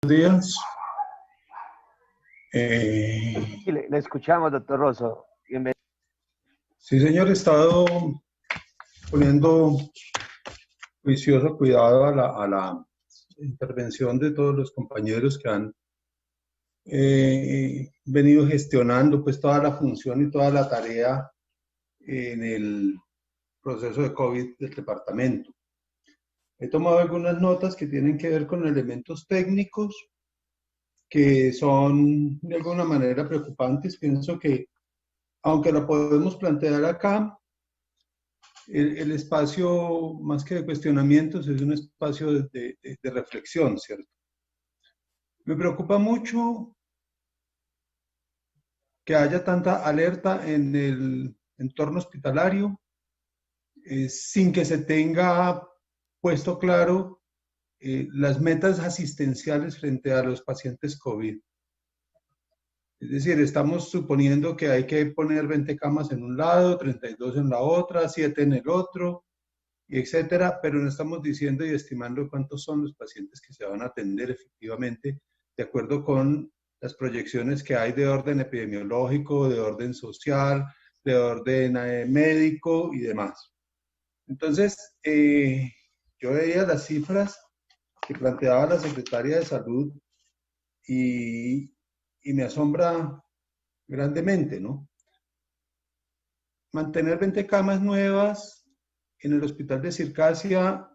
días. Sí, le escuchamos, doctor Rosso. Bienvenido. Sí, señor, he estado poniendo juicioso cuidado a la intervención de todos los compañeros que han venido gestionando pues toda la función y toda la tarea en el proceso de COVID del departamento. He tomado algunas notas que tienen que ver con elementos técnicos que son de alguna manera preocupantes. Pienso que, aunque lo podemos plantear acá, el espacio, más que de cuestionamientos, es un espacio de reflexión, ¿cierto? Me preocupa mucho que haya tanta alerta en el entorno hospitalario sin que se tenga puesto claro las metas asistenciales frente a los pacientes COVID. Es decir, estamos suponiendo que hay que poner 20 camas en un lado, 32 en la otra, 7 en el otro, etcétera, pero no estamos diciendo y estimando cuántos son los pacientes que se van a atender efectivamente, de acuerdo con las proyecciones que hay de orden epidemiológico, de orden social, de orden médico y demás. Entonces, yo veía las cifras que planteaba la secretaria de Salud y me asombra grandemente, ¿no? Mantener 20 camas nuevas en el hospital de Circasia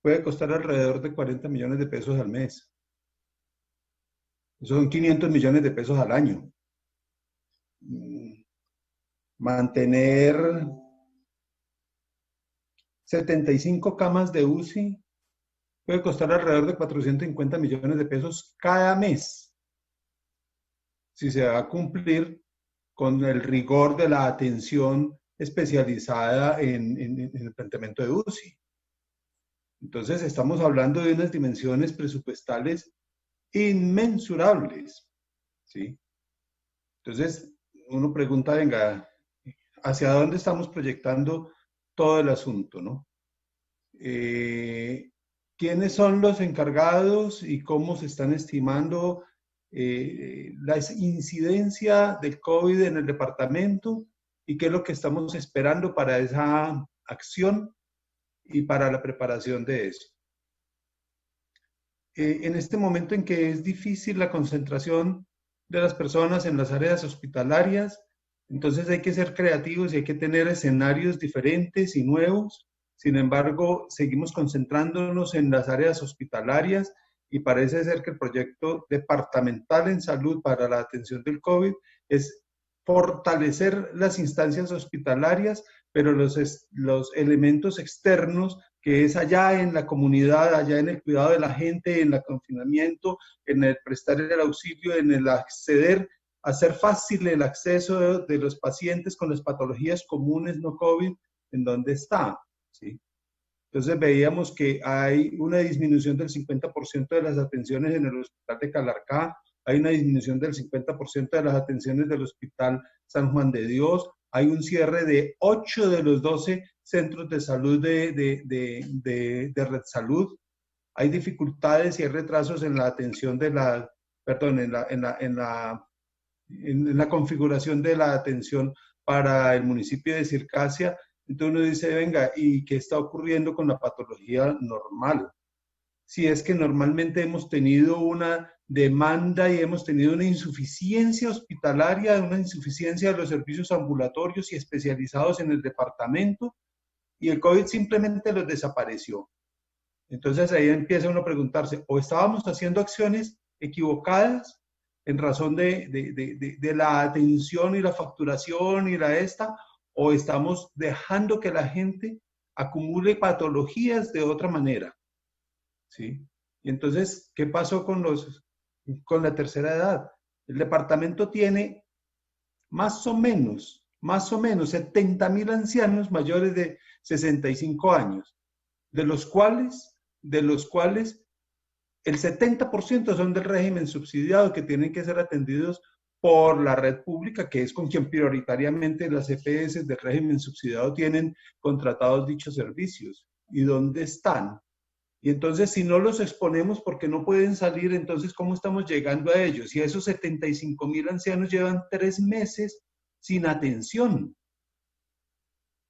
puede costar alrededor de 40 millones de pesos al mes. Eso son 500 millones de pesos al año. Mantener 75 camas de UCI puede costar alrededor de 450 millones de pesos cada mes, si se va a cumplir con el rigor de la atención especializada en el planteamiento de UCI. Entonces, estamos hablando de unas dimensiones presupuestales inmensurables, ¿sí? Entonces, uno pregunta, venga, ¿hacia dónde estamos proyectando todo el asunto, no? ¿Quiénes son los encargados y cómo se están estimando la incidencia del COVID en el departamento y qué es lo que estamos esperando para esa acción y para la preparación de eso? En este momento en que es difícil la concentración de las personas en las áreas hospitalarias, entonces hay que ser creativos y hay que tener escenarios diferentes y nuevos. Sin embargo, seguimos concentrándonos en las áreas hospitalarias y parece ser que el proyecto departamental en salud para la atención del COVID es fortalecer las instancias hospitalarias, pero los elementos externos, que es allá en la comunidad, allá en el cuidado de la gente, en el confinamiento, en el prestar el auxilio, en el acceder, hacer fácil el acceso de los pacientes con las patologías comunes no COVID, en donde está, ¿sí? Entonces veíamos que hay una disminución del 50% de las atenciones en el hospital de Calarcá, hay una disminución del 50% de las atenciones del hospital San Juan de Dios, hay un cierre de 8 de los 12 centros de salud de Red Salud, hay dificultades y hay retrasos en la atención de la, perdón, en la configuración de la atención para el municipio de Circasia. Entonces uno dice, venga, ¿y qué está ocurriendo con la patología normal? Si es que normalmente hemos tenido una demanda y hemos tenido una insuficiencia hospitalaria, una insuficiencia de los servicios ambulatorios y especializados en el departamento, y el COVID simplemente los desapareció. Entonces ahí empieza uno a preguntarse, o estábamos haciendo acciones equivocadas en razón de la atención y la facturación y la esta, o estamos dejando que la gente acumule patologías de otra manera, ¿sí? Y entonces, ¿qué pasó con la tercera edad? El departamento tiene más o menos 70,000 ancianos mayores de 65 años, de los cuales el 70% son del régimen subsidiado, que tienen que ser atendidos por la red pública, que es con quien prioritariamente las EPS del régimen subsidiado tienen contratados dichos servicios. ¿Y dónde están? Y entonces, si no los exponemos porque no pueden salir, entonces, ¿cómo estamos llegando a ellos? Y esos 75.000 ancianos llevan 3 meses sin atención,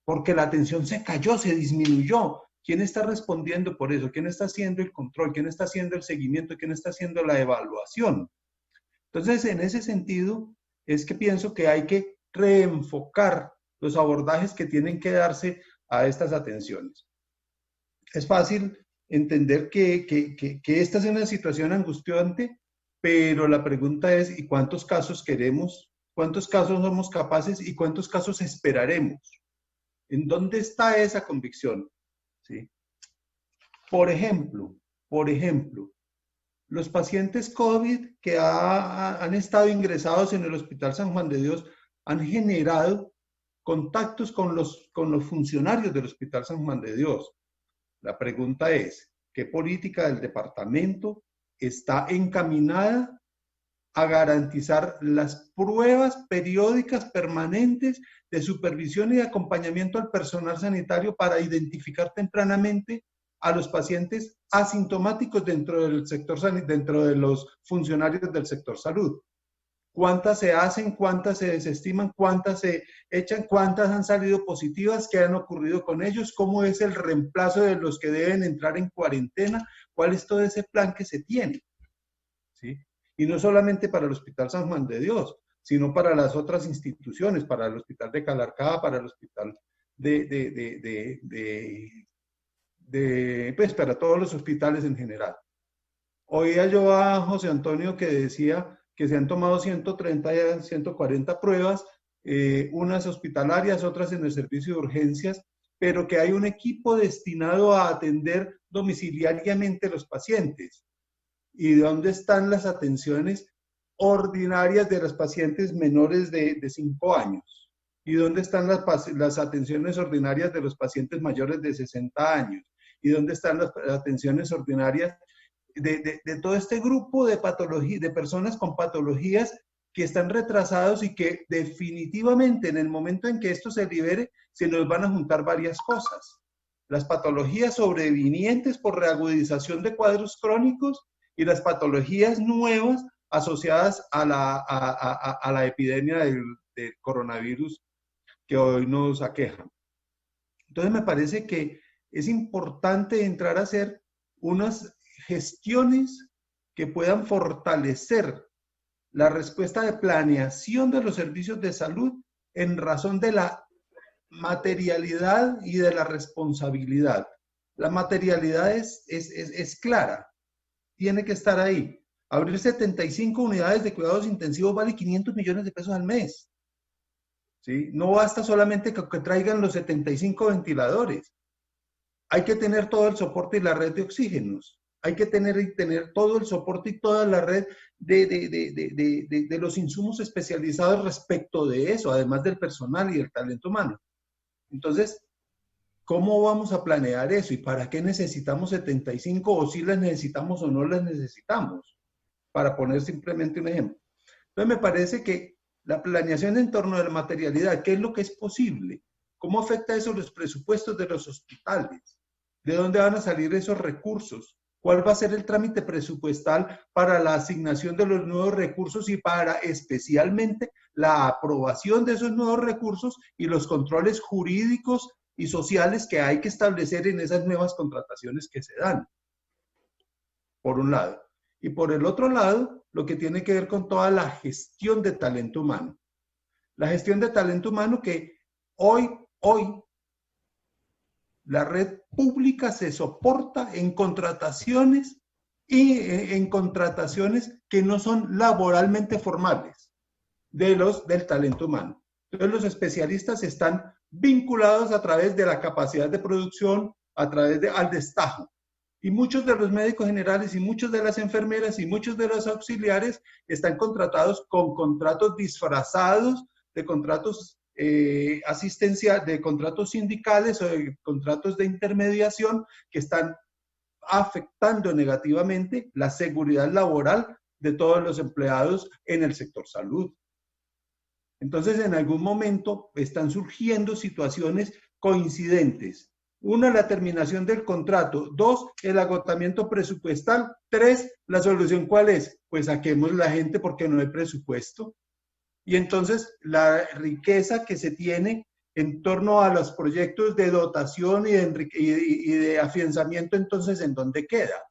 porque la atención se cayó, se disminuyó. ¿Quién está respondiendo por eso? ¿Quién está haciendo el control? ¿Quién está haciendo el seguimiento? ¿Quién está haciendo la evaluación? Entonces, en ese sentido, es que pienso que hay que reenfocar los abordajes que tienen que darse a estas atenciones. Es fácil entender que esta es una situación angustiante, pero la pregunta es, ¿y cuántos casos queremos? ¿Cuántos casos somos capaces y cuántos casos esperaremos? ¿En dónde está esa convicción? ¿Sí? Por ejemplo, los pacientes COVID que han estado ingresados en el Hospital San Juan de Dios han generado contactos con los funcionarios del Hospital San Juan de Dios. La pregunta es, ¿qué política del departamento está encaminada a garantizar las pruebas periódicas permanentes de supervisión y de acompañamiento al personal sanitario para identificar tempranamente a los pacientes asintomáticos dentro del sector dentro de los funcionarios del sector salud? ¿Cuántas se hacen? ¿Cuántas se desestiman? ¿Cuántas se echan? ¿Cuántas han salido positivas? ¿Qué han ocurrido con ellos? ¿Cómo es el reemplazo de los que deben entrar en cuarentena? ¿Cuál es todo ese plan que se tiene? ¿Sí? Y no solamente para el Hospital San Juan de Dios, sino para las otras instituciones, para el Hospital de Calarcá, para el Hospital pues para todos los hospitales en general. Oía yo a José Antonio que decía que se han tomado 130, 140 pruebas, unas hospitalarias, otras en el servicio de urgencias, pero que hay un equipo destinado a atender domiciliariamente a los pacientes. ¿Y dónde están las atenciones ordinarias de los pacientes menores de 5 años? ¿Y dónde están las atenciones ordinarias de los pacientes mayores de 60 años? ¿Y dónde están las atenciones ordinarias de todo este grupo de patologías, de personas con patologías que están retrasados y que definitivamente en el momento en que esto se libere, se nos van a juntar varias cosas? Las patologías sobrevinientes por reagudización de cuadros crónicos y las patologías nuevas asociadas a la epidemia del coronavirus que hoy nos aqueja. Entonces me parece que es importante entrar a hacer unas gestiones que puedan fortalecer la respuesta de planeación de los servicios de salud en razón de la materialidad y de la responsabilidad. La materialidad es clara, tiene que estar ahí. Abrir 75 unidades de cuidados intensivos vale 500 millones de pesos al mes. ¿Sí? No basta solamente que traigan los 75 ventiladores. Hay que tener todo el soporte y la red de oxígenos. Hay que tener todo el soporte y toda la red de los insumos especializados respecto de eso, además del personal y del talento humano. Entonces, ¿cómo vamos a planear eso? ¿Y para qué necesitamos 75? ¿O si las necesitamos o no las necesitamos? Para poner simplemente un ejemplo. Entonces, me parece que la planeación en torno de la materialidad, ¿qué es lo que es posible? ¿Cómo afecta eso los presupuestos de los hospitales? ¿De dónde van a salir esos recursos? ¿Cuál va a ser el trámite presupuestal para la asignación de los nuevos recursos y para especialmente la aprobación de esos nuevos recursos y los controles jurídicos y sociales que hay que establecer en esas nuevas contrataciones que se dan? Por un lado. Y por el otro lado, lo que tiene que ver con toda la gestión de talento humano. La gestión de talento humano que hoy, la red pública se soporta en contrataciones y en contrataciones que no son laboralmente formales del talento humano. Entonces los especialistas están vinculados a través de la capacidad de producción, a través al destajo. Y muchos de los médicos generales y muchos de las enfermeras y muchos de los auxiliares están contratados con contratos disfrazados de contratos de contratos sindicales o de contratos de intermediación que están afectando negativamente la seguridad laboral de todos los empleados en el sector salud. Entonces, en algún momento están surgiendo situaciones coincidentes. Una, la terminación del contrato. Dos, el agotamiento presupuestal. Tres, la solución, ¿cuál es? Pues saquemos la gente porque no hay presupuesto. Y entonces la riqueza que se tiene en torno a los proyectos de dotación y de afianzamiento, entonces, ¿en dónde queda?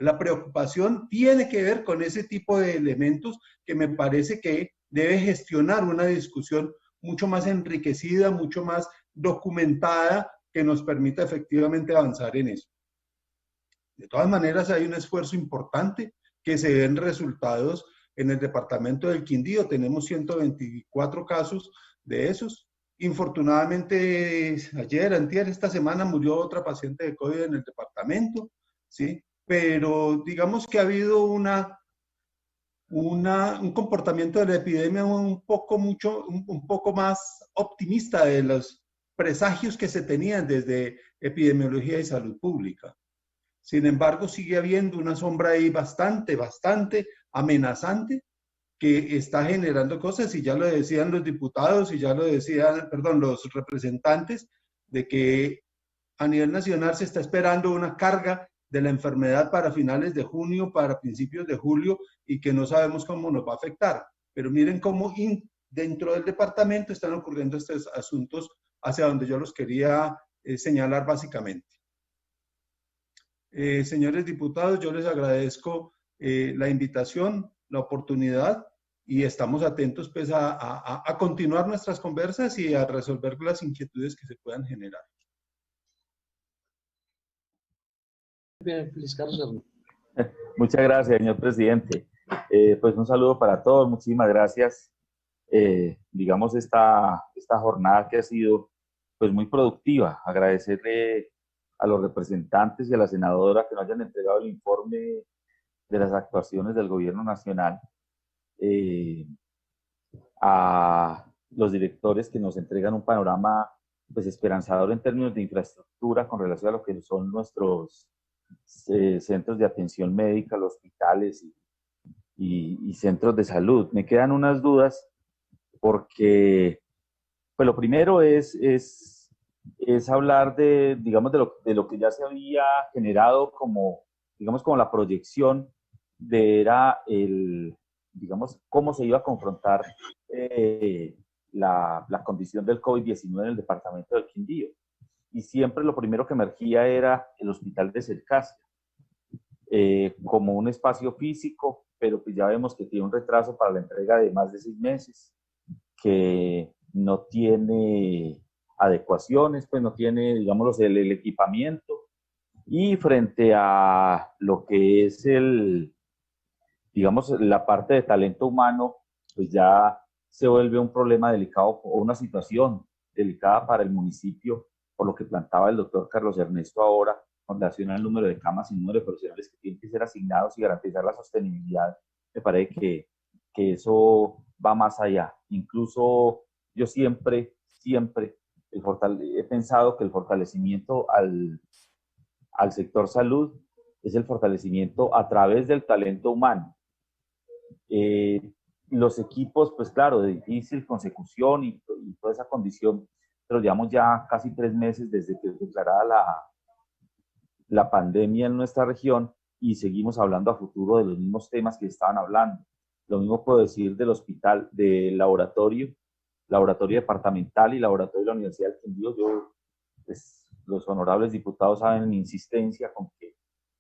La preocupación tiene que ver con ese tipo de elementos que me parece que debe gestionar una discusión mucho más enriquecida, mucho más documentada, que nos permita efectivamente avanzar en eso. De todas maneras, hay un esfuerzo importante que se ven resultados en el departamento del Quindío. Tenemos 124 casos de esos. Infortunadamente, ayer, antier, esta semana murió otra paciente de COVID en el departamento, ¿sí? Pero digamos que ha habido un comportamiento de la epidemia un poco más optimista de los presagios que se tenían desde epidemiología y salud pública. Sin embargo, sigue habiendo una sombra ahí bastante amenazante que está generando cosas, y ya lo decían los diputados y ya lo decían, perdón, los representantes, de que a nivel nacional se está esperando una carga de la enfermedad para finales de junio, para principios de julio, y que no sabemos cómo nos va a afectar. Pero miren cómo dentro del departamento están ocurriendo estos asuntos hacia donde yo los quería señalar básicamente. Señores diputados, yo les agradezco la invitación, la oportunidad, y estamos atentos pues a continuar nuestras conversas y a resolver las inquietudes que se puedan generar. Bien, Luis Carlos Hernández. Muchas gracias, señor presidente. Pues un saludo para todos, muchísimas gracias. Digamos, esta jornada que ha sido pues muy productiva. Agradecerle a los representantes y a la senadora que nos hayan entregado el informe de las actuaciones del gobierno nacional, a los directores que nos entregan un panorama pues esperanzador en términos de infraestructura con relación a lo que son nuestros centros de atención médica, los hospitales y centros de salud. Me quedan unas dudas porque pues lo primero es hablar de, digamos, de lo que ya se había generado como, digamos, como la proyección era digamos, cómo se iba a confrontar la condición del COVID-19 en el departamento del Quindío. Y siempre lo primero que emergía era el hospital de Cercasia, como un espacio físico, pero pues ya vemos que tiene un retraso para la entrega de más de 6 meses, que no tiene adecuaciones, pues no tiene, digamos, el equipamiento, y frente a lo que es digamos, la parte de talento humano, pues ya se vuelve un problema delicado o una situación delicada para el municipio, por lo que plantaba el doctor Carlos Ernesto ahora, con relación al número de camas y número de profesionales que tienen que ser asignados y garantizar la sostenibilidad. Me parece que eso va más allá. Incluso yo siempre he pensado que el fortalecimiento al sector salud es el fortalecimiento a través del talento humano. Los equipos, pues claro, de difícil consecución y toda esa condición, pero llevamos ya casi 3 meses desde que declarada la pandemia en nuestra región y seguimos hablando a futuro de los mismos temas que estaban hablando. Lo mismo puedo decir del hospital, del laboratorio departamental y laboratorio de la Universidad del Quindío. Pues, los honorables diputados saben mi insistencia con que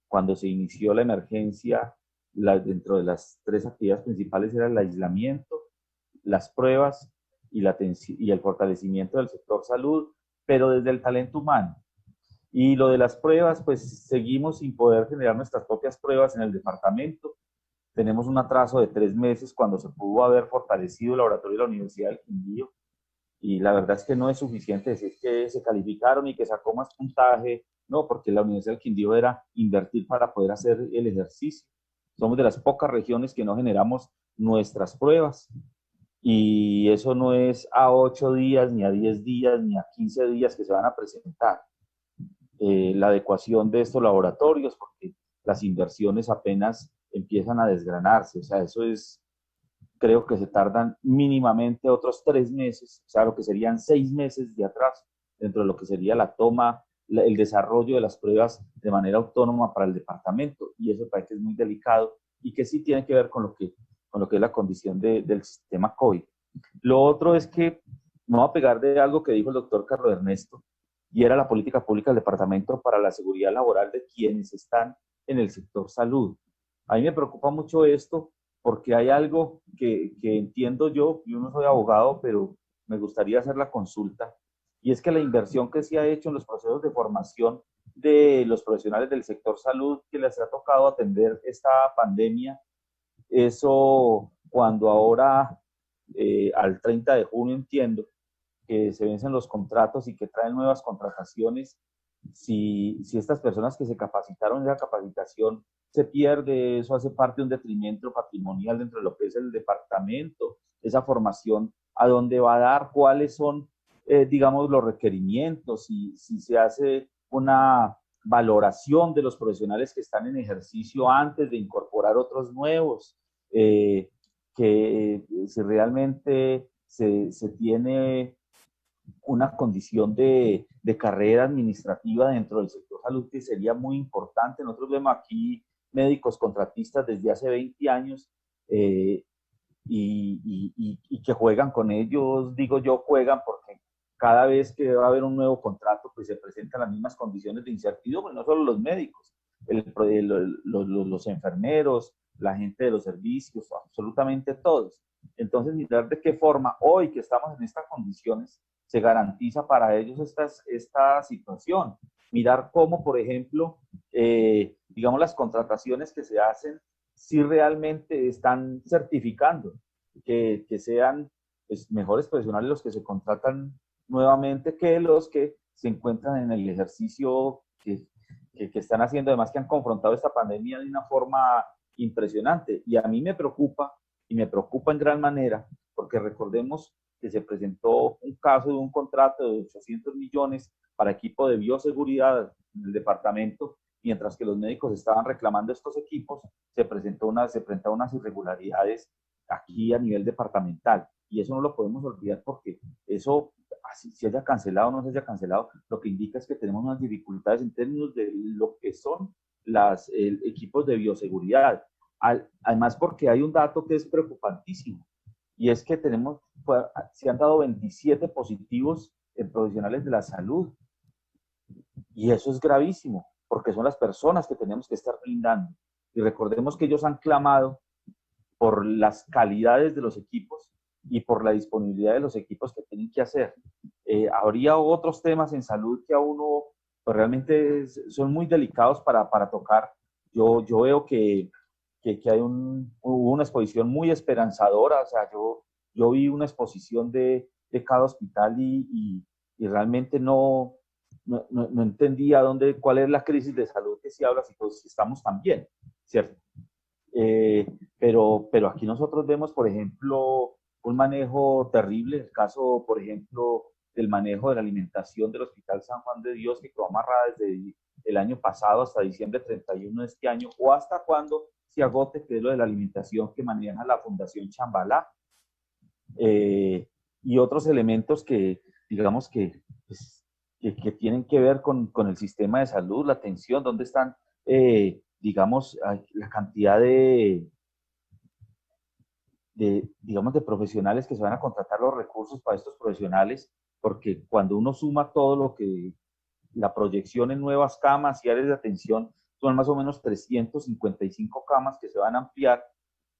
cuando se inició la emergencia, dentro de las 3 actividades principales era el aislamiento, las pruebas y el fortalecimiento del sector salud, pero desde el talento humano. Y lo de las pruebas, pues seguimos sin poder generar nuestras propias pruebas en el departamento. Tenemos un atraso de 3 meses cuando se pudo haber fortalecido el laboratorio de la Universidad del Quindío. Y la verdad es que no es suficiente decir que se calificaron y que sacó más puntaje. No, porque la Universidad del Quindío era invertir para poder hacer el ejercicio. Somos de las pocas regiones que no generamos nuestras pruebas. Y eso no es a 8 días, ni a 10 días, ni a 15 días que se van a presentar. La adecuación de estos laboratorios, porque las inversiones apenas empiezan a desgranarse. O sea, eso es, creo que se tardan mínimamente otros 3 meses, o sea, lo que serían 6 meses de atraso dentro de lo que sería la toma el desarrollo de las pruebas de manera autónoma para el departamento, y eso parece que es muy delicado y que sí tiene que ver con lo que es la condición del sistema COVID. Lo otro es que me voy a pegar de algo que dijo el doctor Carlos Ernesto, y era la política pública del departamento para la seguridad laboral de quienes están en el sector salud. A mí me preocupa mucho esto porque hay algo que entiendo yo no soy abogado, pero me gustaría hacer la consulta, y es que la inversión que se ha hecho en los procesos de formación de los profesionales del sector salud que les ha tocado atender esta pandemia, eso cuando ahora al 30 de junio entiendo que se vencen los contratos y que traen nuevas contrataciones, si estas personas que se capacitaron en la capacitación se pierde, eso hace parte de un detrimento patrimonial dentro de lo que es el departamento, esa formación, a dónde va a dar, cuáles son, digamos, los requerimientos, si se hace una valoración de los profesionales que están en ejercicio antes de incorporar otros nuevos, que si realmente se tiene una condición de carrera administrativa dentro del sector salud que sería muy importante. Nosotros vemos aquí médicos contratistas desde hace 20 años y que juegan con ellos, digo yo, juegan porque cada vez que va a haber un nuevo contrato, pues se presentan las mismas condiciones de incertidumbre, no solo los médicos, los enfermeros, la gente de los servicios, absolutamente todos. Entonces, mirar de qué forma hoy que estamos en estas condiciones se garantiza para ellos esta situación. Mirar cómo, por ejemplo, digamos, las contrataciones que se hacen, si realmente están certificando que sean pues, mejores profesionales los que se contratan nuevamente que los que se encuentran en el ejercicio que están haciendo, además que han confrontado esta pandemia de una forma impresionante. Y a mí me preocupa, y me preocupa en gran manera, porque recordemos que se presentó un caso de un contrato de 800 millones para equipo de bioseguridad en el departamento, mientras que los médicos estaban reclamando estos equipos, se presentaron unas irregularidades aquí a nivel departamental. Y eso no lo podemos olvidar porque eso, así se haya cancelado o no se haya cancelado, lo que indica es que tenemos unas dificultades en términos de lo que son los equipos de bioseguridad. Además, porque hay un dato que es preocupantísimo, y es que se han dado 27 positivos en profesionales de la salud, y eso es gravísimo, porque son las personas que tenemos que estar blindando. Y recordemos que ellos han clamado por las calidades de los equipos y por la disponibilidad de los equipos que tienen que hacer. Habría otros temas en salud que a uno pues, realmente son muy delicados para tocar. Yo veo que hay una exposición muy esperanzadora, o sea, yo vi una exposición de cada hospital y realmente no entendía cuál es la crisis de salud que se habla si todos estamos tan bien, ¿cierto? Pero aquí nosotros vemos, por ejemplo, un manejo terrible, el caso, por ejemplo, del manejo de la alimentación del Hospital San Juan de Dios, que quedó amarrada desde el año pasado hasta diciembre 31 de este año, o hasta cuando se agote, que es lo de la alimentación que maneja la Fundación Chambalá, y otros elementos que, digamos, pues, que tienen que ver con el sistema de salud, la atención, dónde están, digamos, la cantidad digamos, de profesionales que se van a contratar, los recursos para estos profesionales, porque cuando uno suma todo lo que la proyección en nuevas camas y áreas de atención, son más o menos 355 camas que se van a ampliar,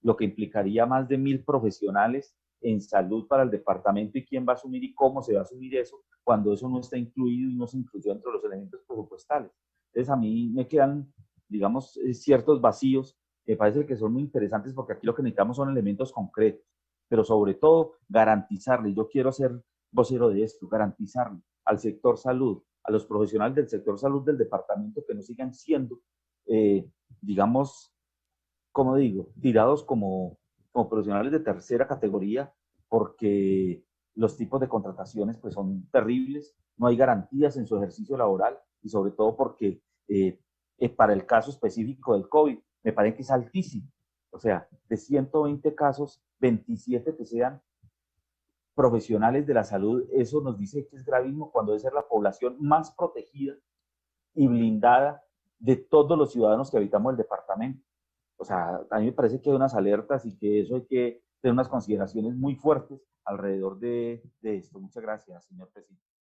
lo que implicaría más de 1.000 profesionales en salud para el departamento, y quién va a asumir y cómo se va a asumir eso cuando eso no está incluido y no se incluyó entre los elementos presupuestales. Entonces a mí me quedan, digamos, ciertos vacíos que parece que son muy interesantes, porque aquí lo que necesitamos son elementos concretos, pero sobre todo garantizarle, yo quiero ser vocero de esto, garantizarle al sector salud, a los profesionales del sector salud del departamento, que no sigan siendo, digamos, como digo, tirados como profesionales de tercera categoría, porque los tipos de contrataciones pues son terribles, no hay garantías en su ejercicio laboral, y sobre todo porque para el caso específico del COVID, me parece que es altísimo. O sea, de 120 casos, 27 que sean profesionales de la salud, eso nos dice que es gravísimo cuando debe ser la población más protegida y blindada de todos los ciudadanos que habitamos el departamento. O sea, a mí me parece que hay unas alertas y que eso hay que tener unas consideraciones muy fuertes alrededor de esto. Muchas gracias, señor presidente.